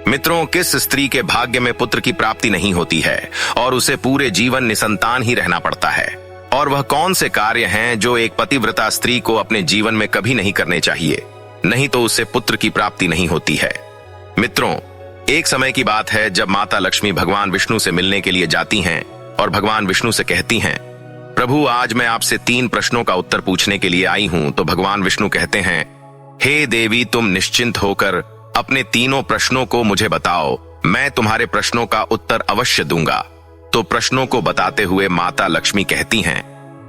मित्रों, किस स्त्री के भाग्य में पुत्र की प्राप्ति नहीं होती है और उसे पूरे जीवन निसंतान ही रहना पड़ता है? और वह कौन से कार्य हैं जो एक पतिव्रता स्त्री को अपने जीवन में कभी नहीं करने चाहिए, नहीं तो उससे पुत्र की प्राप्ति नहीं होती है? मित्रों, एक समय की बात है जब माता लक्ष्मी भगवान विष्णु से मिलने के लिए जाती हैं और भगवान विष्णु से कहती हैं, प्रभु आज मैं आपसे 3 प्रश्नों का उत्तर पूछने के लिए आई हूं। तो भगवान विष्णु कहते हैं, हे देवी, तुम निश्चिंत होकर अपने तीनों प्रश्नों को मुझे बताओ, मैं तुम्हारे प्रश्नों का उत्तर अवश्य दूंगा। तो प्रश्नों को बताते हुए माता लक्ष्मी कहती हैं,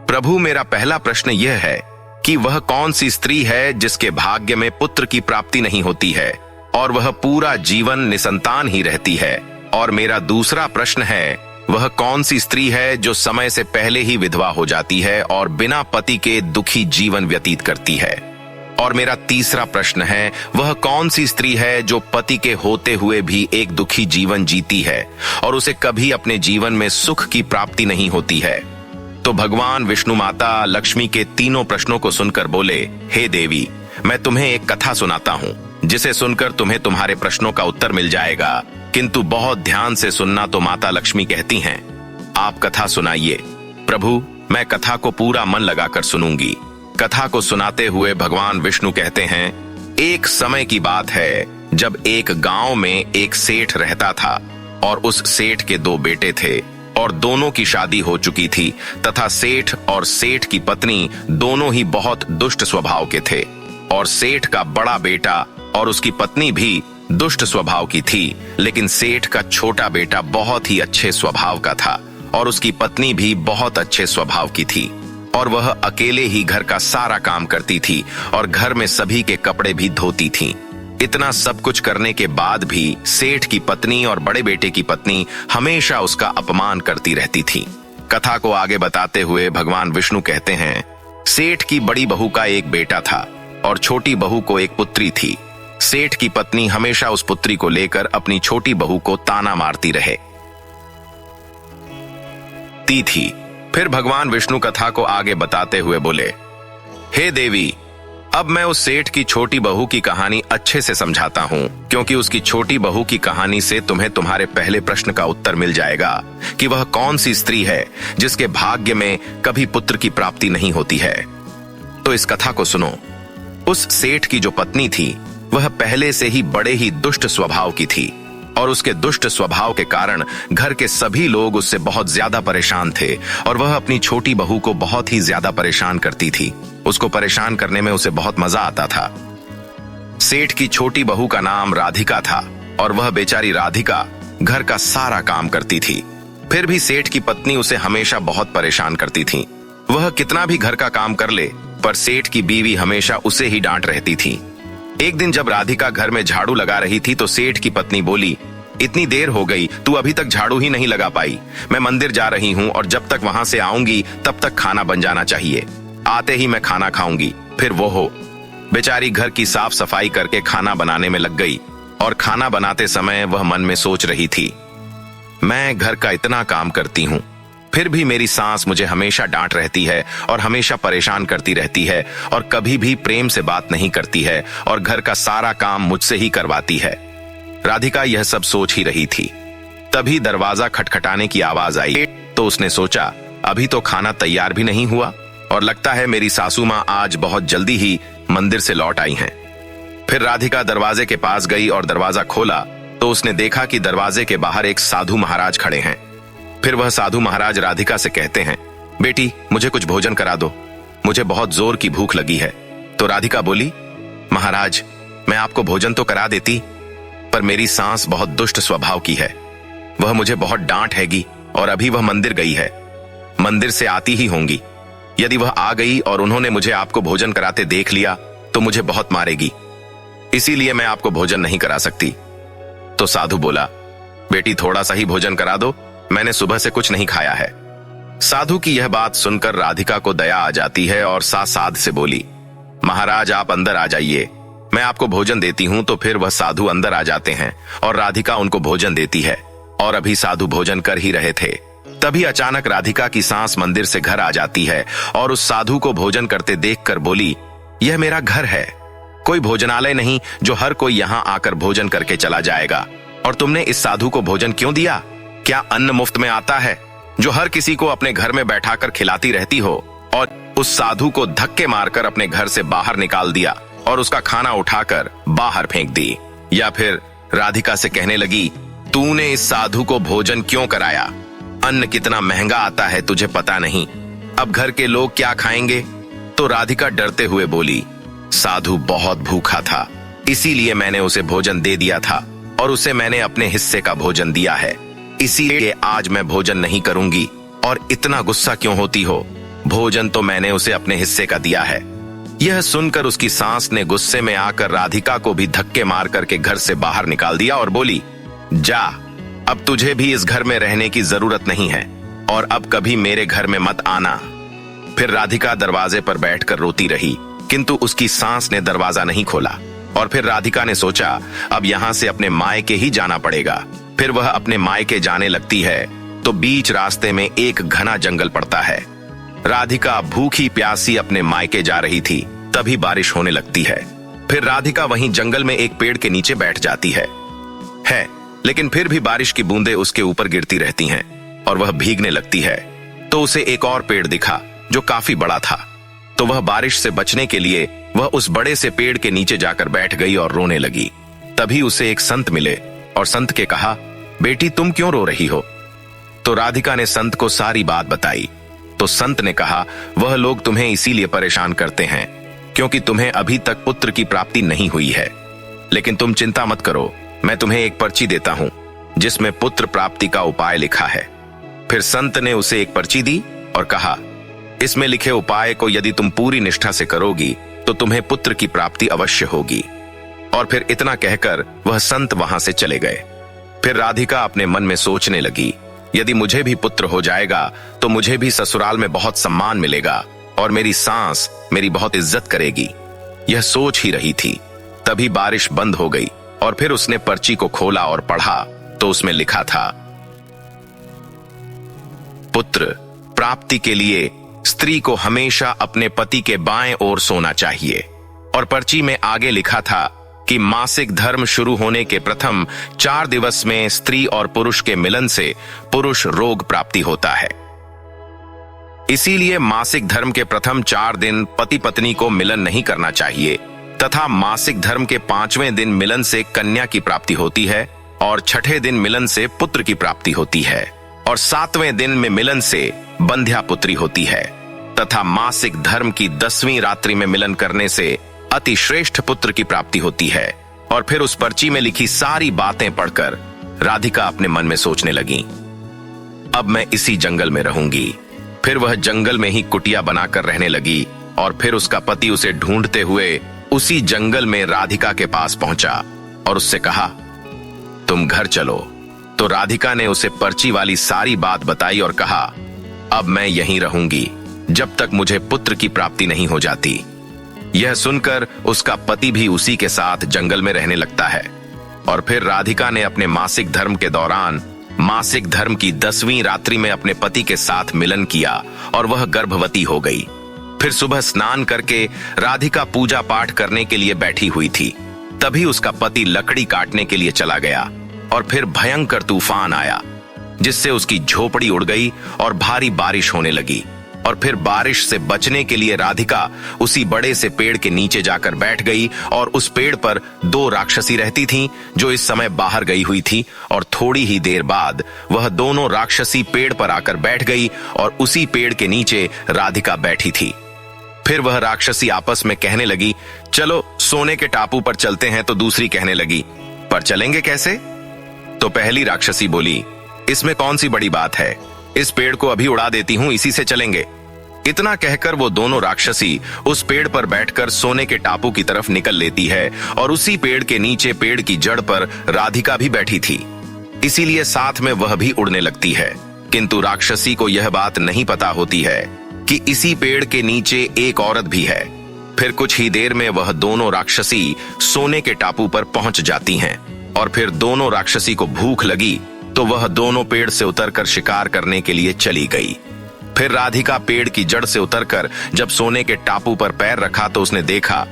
प्रभु मेरा पहला प्रश्न यह है कि वह कौन सी स्त्री है जिसके भाग्य में पुत्र की प्राप्ति नहीं होती है और वह पूरा जीवन निसंतान ही रहती है। और मेरा दूसरा प्रश्न है, वह कौन सी स्त्री है जो समय से पहले ही विधवा हो जाती है और बिना पति के दुखी जीवन व्यतीत करती है। और मेरा तीसरा प्रश्न है, वह कौन सी स्त्री है जो पति के होते हुए भी एक दुखी जीवन जीती है और उसे कभी अपने जीवन में सुख की प्राप्ति नहीं होती है। तो भगवान विष्णु माता लक्ष्मी के तीनों प्रश्नों को सुनकर बोले, हे देवी, मैं तुम्हें एक कथा सुनाता हूँ जिसे सुनकर तुम्हें तुम्हारे प्रश्नों का उत्तर मिल जाएगा, किंतु बहुत ध्यान से सुनना। तो माता लक्ष्मी कहती हैं, आप कथा सुनाइए। प्रभु, मैं कथा को पूरा मन लगाकर सुनूंगी। कथा को सुनाते हुए भगवान विष्णु कहते हैं, एक समय की बात है जब एक गांव में एक सेठ रहता था और उस सेठ के 2 बेटे थे और दोनों की शादी हो चुकी थी तथा सेठ और सेठ की पत्नी दोनों ही बहुत दुष्ट स्वभाव के थे। और सेठ का बड़ा बेटा और उसकी पत्नी भी दुष्ट स्वभाव की थी, लेकिन सेठ का छोटा बेटा बहुत ही अच्छे स्वभाव का था और उसकी पत्नी भी बहुत अच्छे स्वभाव की थी। और वह अकेले ही घर का सारा काम करती थी और घर में सभी के कपड़े भी धोती थी। इतना सब कुछ करने के बाद भी सेठ की पत्नी और बड़े बेटे की पत्नी हमेशा उसका अपमान करती रहती थी। कथा को आगे बताते हुए भगवान विष्णु कहते हैं, सेठ की बड़ी बहू का एक बेटा था और छोटी बहू को एक पुत्री थी। सेठ की पत्नी हमेशा उस पुत्री को लेकर अपनी छोटी बहू को ताना मारती रहती थी। फिर भगवान विष्णु कथा को आगे बताते हुए बोले, हे देवी, अब मैं उस सेठ की छोटी बहू की कहानी अच्छे से समझाता हूँ, क्योंकि उसकी छोटी बहू की कहानी से तुम्हें तुम्हारे पहले प्रश्न का उत्तर मिल जाएगा कि वह कौन सी स्त्री है जिसके भाग्य में कभी पुत्र की प्राप्ति नहीं होती है। तो इस कथा को सुनो। उस सेठ की जो पत्नी थी वह पहले से ही बड़े ही दुष्ट स्वभाव की थी और उसके दुष्ट स्वभाव के कारण घर के सभी लोग उससे बहुत ज्यादा परेशान थे और वह अपनी छोटी बहू को बहुत ही ज्यादा परेशान करती थी। उसको परेशान करने में उसे बहुत मजा आता था। सेठ की छोटी बहू का नाम राधिका था और वह बेचारी राधिका घर का सारा काम करती थी। फिर भी सेठ की पत्नी उसे हमेशा बहुत परेशान करती थी। वह कितना भी घर का काम कर ले, पर सेठ की बीवी हमेशा उसे ही डांट रहती थी। एक दिन जब राधिका घर में झाड़ू लगा रही थी तो सेठ की पत्नी बोली, इतनी देर हो गई, तू अभी तक झाड़ू ही नहीं लगा पाई। मैं मंदिर जा रही हूँ और जब तक वहां से आऊंगी तब तक खाना बन जाना चाहिए। आते ही मैं खाना खाऊंगी। फिर वो हो बेचारी घर की साफ सफाई करके खाना बनाने में लग गई और खाना बनाते समय वह मन में सोच रही थी, मैं घर का इतना काम करती हूँ, फिर भी मेरी सास मुझे हमेशा डांट रहती है और हमेशा परेशान करती रहती है और कभी भी प्रेम से बात नहीं करती है और घर का सारा काम मुझसे ही करवाती है। राधिका यह सब सोच ही रही थी। तभी दरवाजा खटखटाने की आवाज आई तो उसने सोचा, अभी तो खाना तैयार भी नहीं हुआ और लगता है मेरी सासू माँ आज बहुत जल्दी ही मंदिर से लौट आई हैं। फिर राधिका दरवाजे के पास गई और दरवाजा खोला तो उसने देखा कि दरवाजे के बाहर एक साधु महाराज खड़े हैं। फिर वह साधु महाराज राधिका से कहते हैं, बेटी मुझे कुछ भोजन करा दो, मुझे बहुत जोर की भूख लगी है। तो राधिका बोली, महाराज मैं आपको भोजन तो करा देती, पर मेरी सास बहुत दुष्ट स्वभाव की है। वह मुझे बहुत डांट हैगी और अभी वह मंदिर गई है, मंदिर से आती ही होंगी। यदि वह आ गई और उन्होंने मुझे आपको भोजन कराते देख लिया तो मुझे बहुत मारेगी, इसीलिए मैं आपको भोजन नहीं करा सकती। तो साधु बोला, बेटी थोड़ा सा ही भोजन करा दो, मैंने सुबह से कुछ नहीं खाया है। साधु की यह बात सुनकर राधिका को दया आ जाती है और साध से बोली, महाराज आप अंदर आ जाइए, मैं आपको भोजन देती हूँ। तो फिर वह साधु अंदर आ जाते हैं और राधिका उनको भोजन देती है और अभी साधु भोजन कर ही रहे थे, तभी अचानक राधिका की सास मंदिर से घर आ जाती है और उस साधु को भोजन करते देखकर बोली, यह मेरा घर है, कोई भोजनालय नहीं जो हर कोई यहाँ आकर भोजन करके चला जाएगा। और तुमने इस साधु को भोजन क्यों दिया? क्या अन्न मुफ्त में आता है जो हर किसी को अपने घर में बैठाकर खिलाती रहती हो? और उस साधु को धक्के मारकर अपने घर से बाहर निकाल दिया और उसका खाना उठाकर बाहर फेंक दी। या फिर राधिका से कहने लगी, तूने इस साधु को भोजन क्यों कराया? अन्न कितना महंगा आता है तुझे पता नहीं? अब घर के लोग क्या खाएंगे? तो राधिका डरते हुए बोली, साधु बहुत भूखा था, इसीलिए मैंने उसे भोजन दे दिया था और उसे मैंने अपने हिस्से का भोजन दिया है, इसीलिए आज मैं भोजन नहीं करूंगी। और इतना गुस्सा क्यों होती हो? भोजन तो मैंने उसे अपने हिस्से का दिया है। यह सुनकर उसकी सास ने गुस्से में आकर राधिका को भी धक्के मार करके घर से बाहर निकाल दिया और बोली, जा, अब तुझे भी इस घर में रहने की जरूरत नहीं है और अब कभी मेरे घर में मत आना। फिर राधिका दरवाजे पर बैठकर रोती रही, किंतु उसकी सास ने दरवाजा नहीं खोला। और फिर राधिका ने सोचा अब यहाँ से अपने मायके ही जाना पड़ेगा। फिर वह अपने मायके जाने लगती है तो बीच रास्ते में एक घना जंगल पड़ता है। राधिका भूखी प्यासी अपने मायके जा रही थी, तभी बारिश होने लगती है। फिर राधिका वहीं जंगल में एक पेड़ के नीचे बैठ जाती है, लेकिन फिर भी बारिश की बूंदें उसके ऊपर गिरती रहती हैं और वह भीगने लगती है। तो उसे एक और पेड़ दिखा जो काफी बड़ा था, तो वह बारिश से बचने के लिए वह उस बड़े से पेड़ के नीचे जाकर बैठ गई और रोने लगी। तभी उसे एक संत मिले और संत के कहा, बेटी तुम क्यों रो रही हो? तो राधिका ने संत को सारी बात बताई। तो संत ने कहा, वह लोग तुम्हें इसीलिए परेशान करते हैं क्योंकि तुम्हें अभी तक पुत्र की प्राप्ति नहीं हुई है। लेकिन तुम चिंता मत करो, मैं तुम्हें एक पर्ची देता हूं जिसमें पुत्र प्राप्ति का उपाय लिखा है। फिर संत ने उसे एक पर्ची दी और कहा, इसमें लिखे उपाय को यदि तुम पूरी निष्ठा से करोगी तो तुम्हें पुत्र की प्राप्ति अवश्य होगी। और फिर इतना कहकर वह संत वहां से चले गए। फिर राधिका अपने मन में सोचने लगी, यदि मुझे भी पुत्र हो जाएगा तो मुझे भी ससुराल में बहुत सम्मान मिलेगा और मेरी सास मेरी बहुत इज्जत करेगी। यह सोच ही रही थी, तभी बारिश बंद हो गई और फिर उसने पर्ची को खोला और पढ़ा तो उसमें लिखा था, पुत्र प्राप्ति के लिए स्त्री को हमेशा अपने पति के बाएं ओर सोना चाहिए। और पर्ची में आगे लिखा था कि मासिक धर्म शुरू होने के प्रथम 4 दिवस में स्त्री और पुरुष के मिलन से पुरुष रोग प्राप्ति होता है, इसीलिए मासिक धर्म के प्रथम 4 दिन पति पत्नी को मिलन नहीं करना चाहिए तथा मासिक धर्म के 5वें दिन मिलन से कन्या की प्राप्ति होती है और 6ठे दिन मिलन से पुत्र की प्राप्ति होती है और 7वें दिन में मिलन से बंध्या पुत्री होती है तथा मासिक धर्म की 10वीं रात्रि में मिलन करने से अति श्रेष्ठ पुत्र की प्राप्ति होती है। और फिर उस पर्ची में लिखी सारी बातें पढ़कर राधिका अपने मन में सोचने लगी, अब मैं इसी जंगल में रहूंगी। फिर वह जंगल में ही कुटिया बनाकर रहने लगी और फिर उसका पति उसे ढूंढते हुए उसी जंगल में राधिका के पास पहुंचा और उससे कहा, तुम घर चलो। तो राधिका ने उसे पर्ची वाली सारी बात बताई और कहा, अब मैं यहीं रहूंगी जब तक मुझे पुत्र की प्राप्ति नहीं हो जाती। यह सुनकर उसका पति भी उसी के साथ जंगल में रहने लगता है। और फिर राधिका ने अपने मासिक धर्म के दौरान मासिक धर्म की 10वीं रात्रि में अपने पति के साथ मिलन किया और वह गर्भवती हो गई। फिर सुबह स्नान करके राधिका पूजा पाठ करने के लिए बैठी हुई थी, तभी उसका पति लकड़ी काटने के लिए चला गया और फिर भयंकर तूफान आया जिससे उसकी झोपड़ी उड़ गई और भारी बारिश होने लगी। और फिर बारिश से बचने के लिए राधिका उसी बड़े से पेड़ के नीचे जाकर बैठ गई और उस पेड़ पर 2 राक्षसी रहती थीं जो इस समय बाहर गई हुई थी। और थोड़ी ही देर बाद वह दोनों राक्षसी पेड़ पर आकर बैठ गई और उसी पेड़ के नीचे राधिका बैठी थी। फिर वह राक्षसी आपस में कहने लगी, चलो सोने के टापू पर चलते हैं। तो दूसरी कहने लगी, पर चलेंगे कैसे? तो पहली राक्षसी बोली, इसमें कौन सी बड़ी बात है, इस पेड़ को अभी उड़ा देती हूं, इसी से चलेंगे। इतना कहकर वो दोनों राक्षसी उस पेड़ पर बैठकर सोने के टापू की तरफ निकल लेती है और उसी पेड़ के नीचे पेड़ की जड़ पर राधिका भी बैठी थी, इसीलिए साथ में वह भी उड़ने लगती है। किंतु राक्षसी को यह बात नहीं पता होती है कि इसी पेड़ के नीचे एक औरत भी है। फिर कुछ ही देर में वह दोनों राक्षसी सोने के टापू पर पहुंच जाती हैं और फिर दोनों राक्षसी को भूख लगी तो वह दोनों पेड़ से उतरकर शिकार करने के लिए चली गई। फिर राधिका पेड़ की जड़ से उतरकर जब सोने के टापू पर पैर रखा तो उसने देखा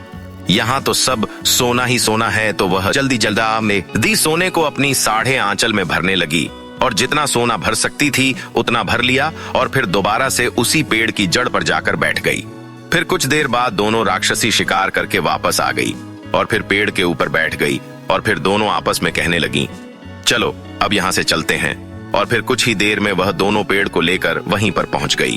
यहाँ तो सब सोना ही सोना है। तो वह जल्दी जल्दी सोने को अपनी साढ़े आंचल में भरने लगी और जितना सोना भर सकती थी उतना भर लिया और फिर दोबारा से उसी पेड़ की जड़ पर जाकर बैठ गई। फिर कुछ देर बाद दोनों राक्षसी शिकार करके वापस आ गई और फिर पेड़ के ऊपर बैठ गई और फिर दोनों आपस में कहने लगी, चलो अब यहाँ से चलते हैं। और फिर कुछ ही देर में वह दोनों पेड़ को लेकर वहीं पर पहुंच गई।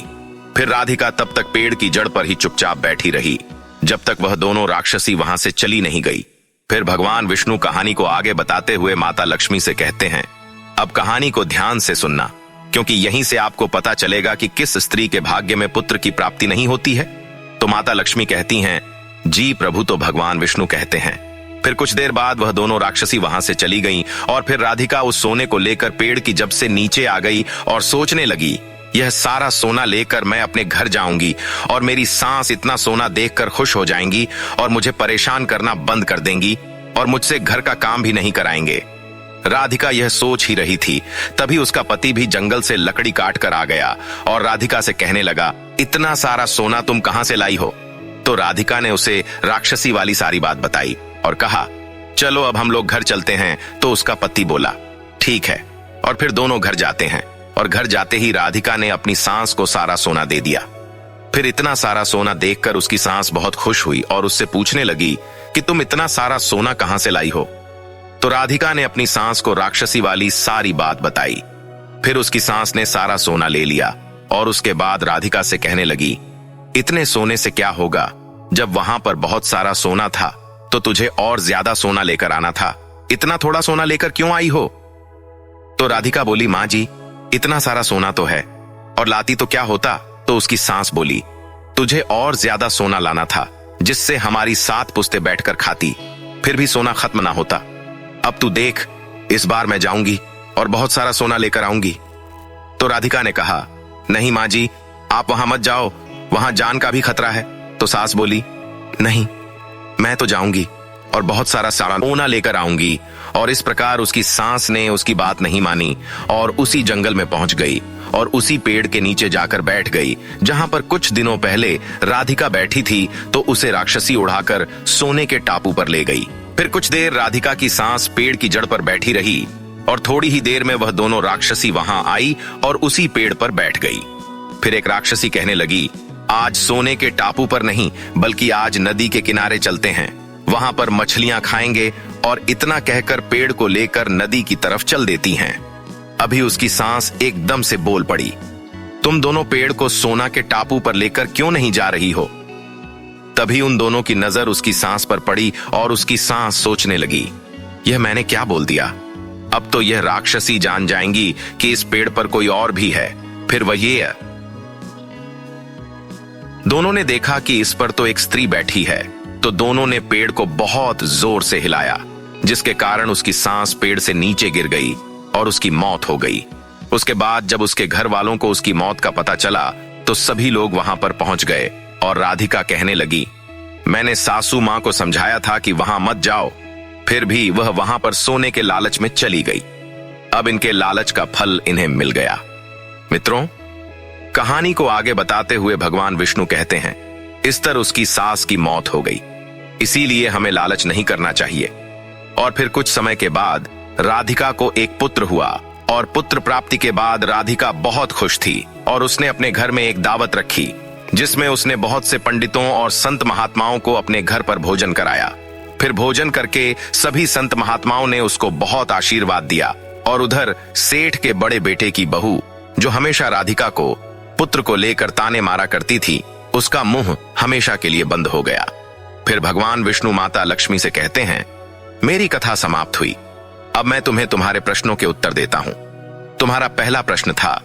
फिर राधिका तब तक पेड़ की जड़ पर ही चुपचाप बैठी रही जब तक वह दोनों राक्षसी वहां से चली नहीं गई। फिर भगवान विष्णु कहानी को आगे बताते हुए माता लक्ष्मी से कहते हैं, अब कहानी को ध्यान से सुनना, क्योंकि यहीं से आपको पता चलेगा कि किस स्त्री के भाग्य में पुत्र की प्राप्ति नहीं होती है। तो माता लक्ष्मी कहती हैं, जी प्रभु। तो भगवान विष्णु कहते हैं, फिर कुछ देर बाद वह दोनों राक्षसी वहां से चली गईं और फिर राधिका उस सोने को लेकर पेड़ की जब से नीचे आ गई और सोचने लगी, यह सारा सोना लेकर मैं अपने घर जाऊंगी और मेरी सांस इतना सोना देखकर खुश हो जाएंगी और मुझे परेशान करना बंद कर देंगी और मुझसे घर का काम भी नहीं कराएंगे। राधिका यह सोच ही रही थी, तभी उसका पति भी जंगल से लकड़ी काट कर आ गया और राधिका से कहने लगा, इतना सारा सोना तुम कहां से लाई हो? तो राधिका ने उसे राक्षसी वाली सारी बात बताई और कहा, चलो अब हम लोग घर चलते हैं। तो उसका पति बोला, ठीक है। और फिर दोनों घर जाते हैं और घर जाते ही राधिका ने अपनी सांस को सारा सोना दे दिया। फिर इतना सारा सोना देखकर उसकी सांस बहुत खुश हुई और उससे पूछने लगी कि तुम इतना सारा सोना कहां से लाई हो? तो राधिका ने अपनी सांस को राक्षसी वाली सारी बात बताई। फिर उसकी सांस ने सारा सोना ले लिया और उसके बाद राधिका से कहने लगी, इतने सोने से क्या होगा? जब वहां पर बहुत सारा सोना था तो तुझे और ज्यादा सोना लेकर आना था, इतना थोड़ा सोना लेकर क्यों आई हो? तो राधिका बोली, मां जी, इतना सारा सोना तो है और लाती तो क्या होता? तो उसकी सांस बोली, तुझे और ज्यादा सोना लाना था जिससे हमारी 7 पुश्ते बैठकर खाती, फिर भी सोना खत्म ना होता। अब तू देख, इस बार मैं जाऊंगी और बहुत सारा सोना लेकर आऊंगी। तो राधिका ने कहा, नहीं मां जी, आप वहां मत जाओ, वहां जान का भी खतरा है। तो सास बोली, नहीं, मैं तो जाऊंगी और बहुत सारा सोना लेकर आऊंगी। और इस प्रकार उसकी सांस ने उसकी बात नहीं मानी और उसी जंगल में पहुंच गई और उसी पेड़ के नीचे जाकर बैठ गई जहां पर कुछ दिनों पहले राधिका बैठी थी। तो उसे राक्षसी उड़ाकर सोने के टापू पर ले गई। फिर कुछ देर राधिका की सांस पेड़ की जड़ पर बैठी रही और थोड़ी ही देर में वह दोनों राक्षसी वहां आई और उसी पेड़ पर बैठ गई। फिर एक राक्षसी कहने लगी, आज सोने के टापू पर नहीं बल्कि आज नदी के किनारे चलते हैं, वहां पर मछलियां खाएंगे। और इतना कहकर पेड़ को लेकर नदी की तरफ चल देती हैं। अभी उसकी सांस एकदम से बोल पड़ी, तुम दोनों पेड़ को सोना के टापू पर लेकर क्यों नहीं जा रही हो? तभी उन दोनों की नजर उसकी सांस पर पड़ी और उसकी सांस सोचने लगी, यह मैंने क्या बोल दिया? अब तो यह राक्षसी जान जाएंगी कि इस पेड़ पर कोई और भी है। फिर वह ये दोनों ने देखा कि इस पर तो एक स्त्री बैठी है। तो दोनों ने पेड़ को बहुत जोर से हिलाया, जिसके कारण उसकी सांस पेड़ से नीचे गिर गई और उसकी मौत हो गई। उसके बाद जब उसके घर वालों को उसकी मौत का पता चला तो सभी लोग वहां पर पहुंच गए और राधिका कहने लगी, मैंने सासू मां को समझाया था कि वहां मत जाओ, फिर भी वह वहां पर सोने के लालच में चली गई। अब इनके लालच का फल इन्हें मिल गया। मित्रों, कहानी को आगे बताते हुए भगवान विष्णु कहते हैं, इस तरह उसकी सास की मौत हो गई, इसीलिए हमें लालच नहीं करना चाहिए। और फिर कुछ समय के बाद राधिका को एक पुत्र हुआ और पुत्र प्राप्ति के बाद राधिका बहुत खुश थी और उसने अपने घर में एक दावत रखी जिसमें उसने बहुत से पंडितों और संत महात्माओं को अपने घर पर भोजन कराया। फिर भोजन करके सभी संत महात्माओं ने उसको बहुत आशीर्वाद दिया और उधर सेठ के बड़े बेटे की बहू, जो हमेशा राधिका को पुत्र को लेकर ताने मारा करती थी, उसका मुंह हमेशा के लिए बंद हो गया। फिर भगवान विष्णु माता लक्ष्मी से कहते हैं, मेरी कथा समाप्त हुई, अब मैं तुम्हें तुम्हारे प्रश्नों के उत्तर देता हूं। तुम्हारा पहला प्रश्न था,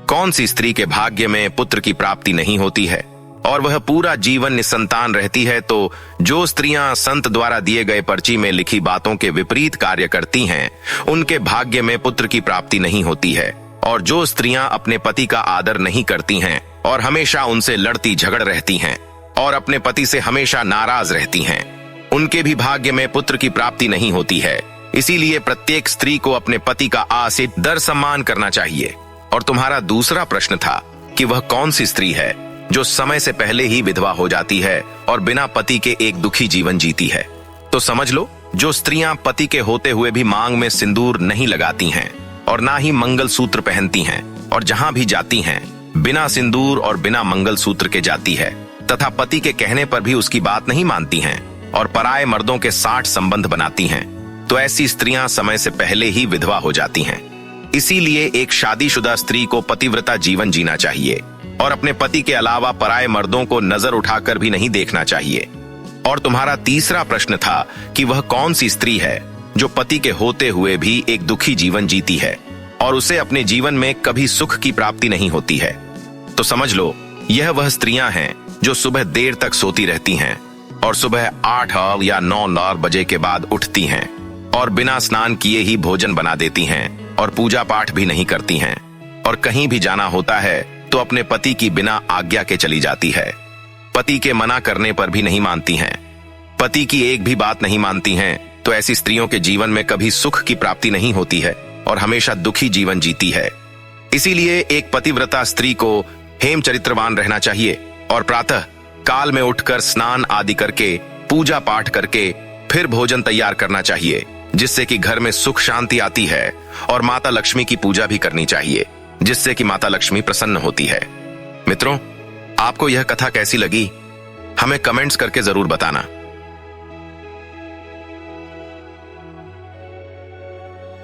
कौन सी स्त्री के भाग्य में पुत्र की प्राप्ति नहीं होती है और वह पूरा जीवन निसंतान रहती है? तो जो स्त्रियां संत द्वारा दिए गए पर्ची में लिखी बातों के विपरीत कार्य करती हैं, उनके भाग्य में पुत्र की प्राप्ति नहीं होती है। और जो स्त्रियां अपने पति का आदर नहीं करती हैं और हमेशा उनसे लड़ती झगड़ रहती हैं और अपने पति से हमेशा नाराज रहती हैं, उनके भी भाग्य में पुत्र की प्राप्ति नहीं होती है। इसीलिए प्रत्येक स्त्री को अपने पति का आदर सम्मान करना चाहिए। और तुम्हारा दूसरा प्रश्न था कि वह कौन सी स्त्री है जो समय से पहले ही विधवा हो जाती है और बिना पति के एक दुखी जीवन जीती है। तो समझ लो, जो स्त्रियां पति के होते हुए भी मांग में सिंदूर नहीं लगाती हैं और ना ही मंगलसूत्र पहनती हैं और जहां भी जाती हैं बिना सिंदूर और बिना मंगलसूत्र के जाती है तथा पति के कहने पर भी उसकी बात नहीं मानती हैं और पराये मर्दों के 60 संबंध बनाती हैं, तो ऐसी स्त्रियां समय से पहले ही विधवा हो जाती हैं। इसीलिए एक शादीशुदा स्त्री को पतिव्रता जीवन जीना चाहिए और अपने पति के अलावा पराये मर्दों को नजर उठाकर भी नहीं देखना चाहिए। और तुम्हारा तीसरा प्रश्न था कि वह कौन सी स्त्री है जो पति के होते हुए भी एक दुखी जीवन जीती है और उसे अपने जीवन में कभी सुख की प्राप्ति नहीं होती है। तो समझ लो, यह वह स्त्रियां हैं जो सुबह देर तक सोती रहती हैं और सुबह 8 या 9 बजे के बाद उठती हैं और बिना स्नान किए ही भोजन बना देती हैं और पूजा पाठ भी नहीं करती हैं और कहीं भी जाना होता है तो अपने पति की बिना आज्ञा के चली जाती है। पति के मना करने पर भी नहीं मानती हैं, पति की एक भी बात नहीं मानती हैं। तो ऐसी स्त्रियों के जीवन में कभी सुख की प्राप्ति नहीं होती है और हमेशा दुखी जीवन जीती है। इसीलिए एक पतिव्रता स्त्री को हेम चरित्रवान रहना चाहिए और प्रातः काल में उठकर स्नान आदि करके पूजा पाठ करके फिर भोजन तैयार करना चाहिए, जिससे कि घर में सुख शांति आती है। और माता लक्ष्मी की पूजा भी करनी चाहिए, जिससे कि माता लक्ष्मी प्रसन्न होती है। मित्रों, आपको यह कथा कैसी लगी हमें कमेंट्स करके जरूर बताना।